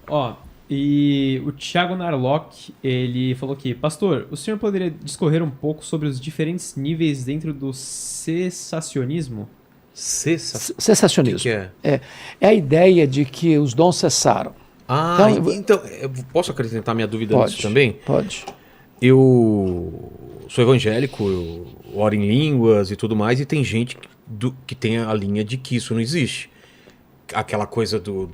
Ó, e o Thiago Narlock, ele falou aqui, Pastor, o senhor poderia discorrer um pouco sobre os diferentes níveis dentro do cessacionismo? O que Cessacionismo. é? É a ideia de que os dons cessaram. Ah, Então, então, eu posso acrescentar minha dúvida nisso Pode, também? pode. Eu sou evangélico, eu oro em línguas e tudo mais, e tem gente que tem a linha de que isso não existe. Aquela coisa dos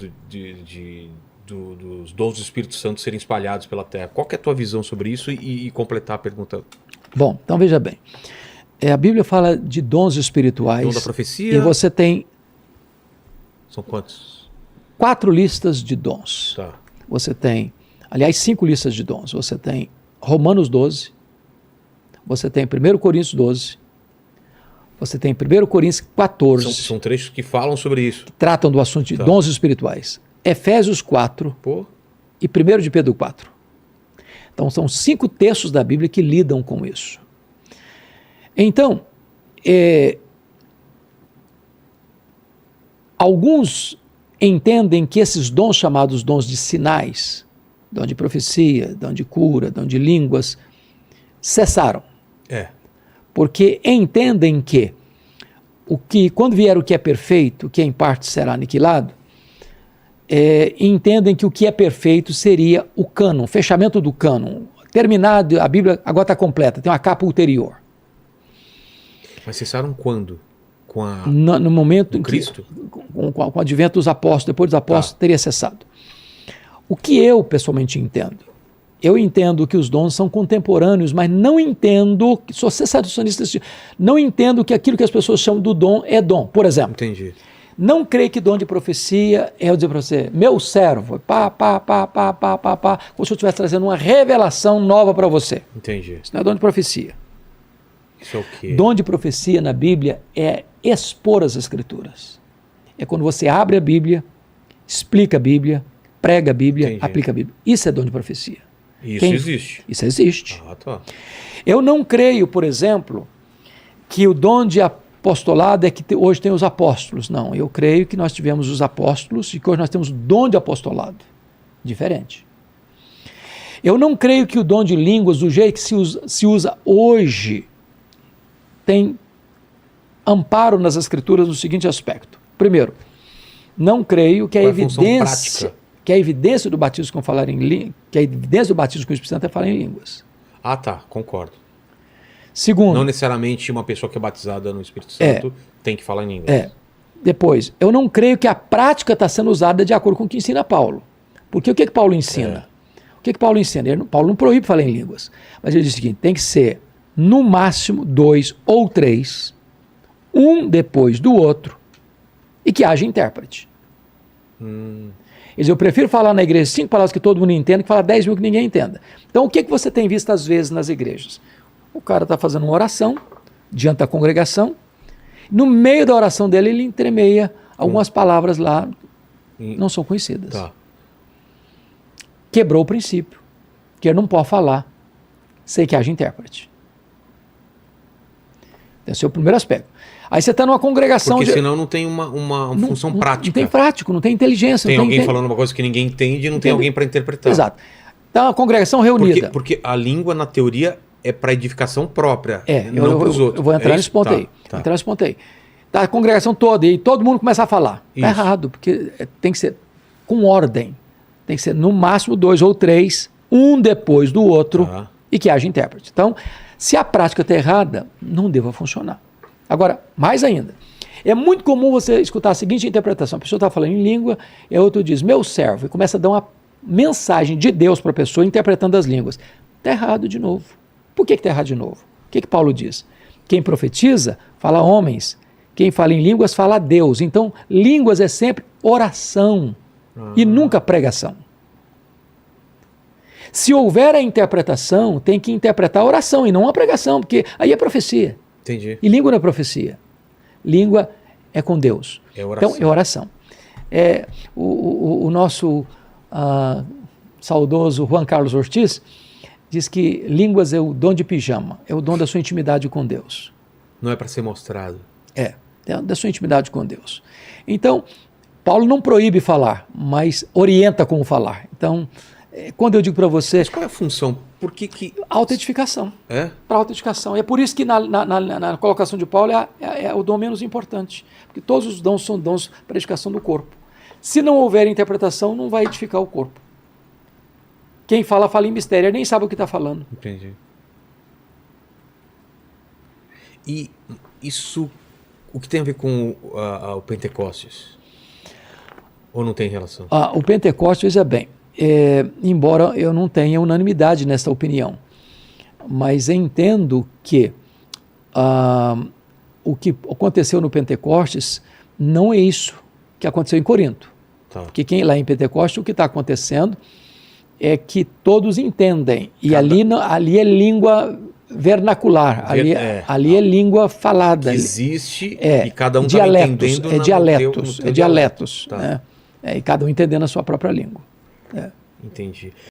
dons do Espírito Santo serem espalhados pela terra. Qual que é a tua visão sobre isso e completar a pergunta? Bom, então veja bem. A Bíblia fala de dons espirituais. Dom da profecia? E você tem São quantos? 4 listas de dons. Tá. Você tem, aliás, 5 listas de dons. Você tem Romanos 12, você tem 1 Coríntios 12, você tem 1 Coríntios 14, São trechos que falam sobre isso. que tratam do assunto de Tá. dons espirituais. Efésios 4 Pô, e 1 de Pedro 4. Então são 5 textos da Bíblia que lidam com isso. Então, alguns entendem que esses dons chamados dons de sinais, dom de profecia, dom de cura, dom de línguas, cessaram. Porque entendem que quando vier o que é perfeito, o que em parte será aniquilado, entendem que o que é perfeito seria o cânon, fechamento do cânon. Terminado, a Bíblia agora está completa, tem uma capa ulterior. mas cessaram quando? No momento em que, Cristo? com o advento dos apóstolos, depois dos apóstolos, teria cessado. O que eu pessoalmente entendo? Eu entendo que os dons são contemporâneos, mas não entendo, sou cessacionista, não entendo que aquilo que as pessoas chamam do dom é dom. Por exemplo, Entendi. não creio que dom de profecia é eu dizer para você, meu servo, como se eu estivesse trazendo uma revelação nova para você. Entendi. Isso não é dom de profecia. Isso é o quê? Dom de profecia na Bíblia é expor as Escrituras. É quando você abre a Bíblia, explica a Bíblia, prega a Bíblia, Entendi. aplica a Bíblia. Isso é dom de profecia. Isso existe. Isso existe. Ah, tá. Eu não creio, por exemplo, que o dom de apostolado é que hoje tem os apóstolos. Não, eu creio que nós tivemos os apóstolos e que hoje nós temos o dom de apostolado. Diferente. Eu não creio que o dom de línguas, do jeito que se usa hoje, tem amparo nas Escrituras no seguinte aspecto. Primeiro, não creio que a evidência do batismo com falar em línguas, que a evidência do batismo com o Espírito Santo é falar em línguas. Ah, tá. Concordo. Segundo, Não necessariamente uma pessoa que é batizada no Espírito Santo tem que falar em línguas. Depois, eu não creio que a prática está sendo usada de acordo com o que ensina Paulo. Porque o que Paulo ensina? O que Paulo ensina? Paulo não proíbe falar em línguas. Mas ele diz o seguinte, tem que ser no máximo 2 ou 3, um depois do outro, e que haja intérprete. Ele diz, eu prefiro falar na igreja 5 palavras que todo mundo entenda que falar 10 mil que ninguém entenda. Então, o que você tem visto às vezes nas igrejas? O cara está fazendo uma oração diante da congregação, no meio da oração dele ele entremeia algumas palavras lá, não são conhecidas. Tá. Quebrou o princípio, que ele não pode falar sem que haja intérprete. Esse é o primeiro aspecto. Aí você está numa congregação... Porque senão não tem uma função prática. Não tem prático, não tem inteligência. Tem não alguém falando uma coisa que ninguém entende e não tem alguém para interpretar. Exato. Então, a congregação reunida... Porque a língua, na teoria, é para edificação própria, não para os outros. Eu vou entrar nesse ponto aí. Entrar nesse ponto aí. Tá a congregação toda e todo mundo começa a falar. Está errado, porque tem que ser com ordem. Tem que ser no máximo 2 ou 3, um depois do outro, e que haja intérprete. Então, se a prática está errada, não deva funcionar. Agora, mais ainda, é muito comum você escutar a seguinte interpretação. A pessoa está falando em língua, e a outra diz, meu servo, e começa a dar uma mensagem de Deus para a pessoa interpretando as línguas. Está errado de novo. Por que está errado de novo? O que Paulo diz? Quem profetiza, fala a homens. Quem fala em línguas, fala a Deus. Então, línguas é sempre oração e nunca pregação. Se houver a interpretação, tem que interpretar a oração e não a pregação, porque aí é profecia. Entendi. E língua não é profecia. Língua é com Deus. É oração. Então, é oração. O nosso saudoso Juan Carlos Ortiz diz que línguas é o dom de pijama, é o dom da sua intimidade com Deus. Não é para ser mostrado. É da sua intimidade com Deus. Então, Paulo não proíbe falar, mas orienta como falar. Então, quando eu digo para você... Mas qual é a função? Por que... Autentificação. É? Para autentificação. É por isso que na colocação de Paulo é o dom menos importante. Porque todos os dons são dons para edificação do corpo. Se não houver interpretação, não vai edificar o corpo. Quem fala, fala em mistério. Ele nem sabe o que está falando. Entendi. E isso, o que tem a ver com o Pentecostes? Ou não tem relação? O Pentecostes, veja bem, embora eu não tenha unanimidade nessa opinião, mas entendo que o que aconteceu no Pentecostes não é isso que aconteceu em Corinto. Tá. Porque lá em Pentecostes o que está acontecendo é que todos entendem, e ali é língua vernacular, ali é língua falada. Que existe e cada um está entendendo. Dialetos. Tá. Né? E cada um entendendo a sua própria língua. Entendi.